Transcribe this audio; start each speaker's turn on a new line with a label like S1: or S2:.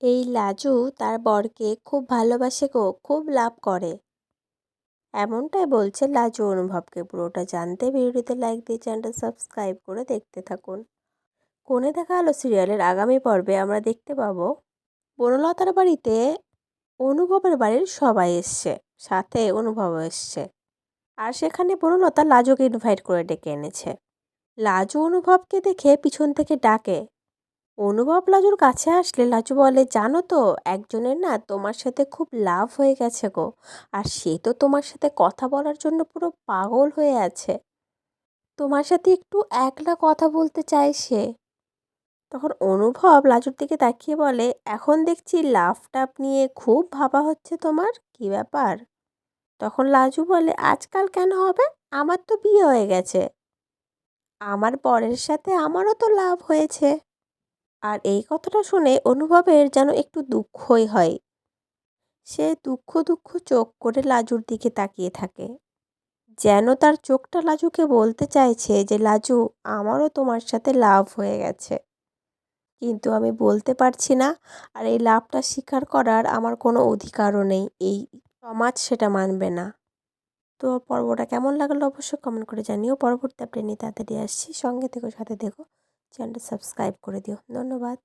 S1: এই লাজু তার বরকে খুব ভালোবাসে গো, খুব লাভ করে। এমনটাই বলছে লাজু অনুভবকে। পুরোটা জানতে ভিডিওতে লাইক দিয়ে চ্যানেলটা সাবস্ক্রাইব করে দেখতে থাকুন। কোণে দেখা আলো সিরিয়ালের আগামী পর্বে আমরা দেখতে পাবো বনলতার বাড়িতে অনুভবের বাড়ির সবাই এসছে, সাথে অনুভবও এসছে। আর সেখানে বনলতা লাজুকে ইনভাইট করে ডেকে এনেছে। লাজু অনুভবকে দেখে পিছন থেকে ডাকে। অনুভব লাজুর কাছে আসলে লাজু বলে, জানো তো একজনের না তোমার সাথে খুব লাভ হয়ে গেছে গো, আর সে তো তোমার সাথে কথা বলার জন্য পুরো পাগল হয়ে আছে। তোমার সাথে একটু একলা কথা বলতে চায় সে। তখন অনুভব লাজুর দিকে তাকিয়ে বলে, এখন দেখছি লাভ টাভ নিয়ে খুব ভাবা হচ্ছে তোমার, কি ব্যাপার? তখন লাজু বলে, আজকাল কেন হবে, আমার তো বিয়ে হয়ে গেছে, আমার বরের সাথে আমারও তো লাভ হয়েছে। আর এই কথাটা শুনে অনুভবের যেন একটু দুঃখই হয়। সে দুঃখ দুঃখ চোখ করে লাজুর দিকে তাকিয়ে থাকে, যেন তার চোখটা লাজুকে বলতে চাইছে যে লাজু, আমারও তোমার সাথে লাভ হয়ে গেছে, কিন্তু আমি বলতে পারছি না, আর এই লাভটা স্বীকার করার আমার কোনো অধিকারও নেই, এই সমাজ সেটা মানবে না। তো পর্বটা কেমন লাগলো অবশ্যই কমেন্ট করে জানিও। পরবর্তী আপডেট নিয়ে তাড়াতাড়ি আসছি, সঙ্গে থেকো, সাথে দেখো, চ্যানেলটা সাবস্ক্রাইব করে দিও। ধন্যবাদ।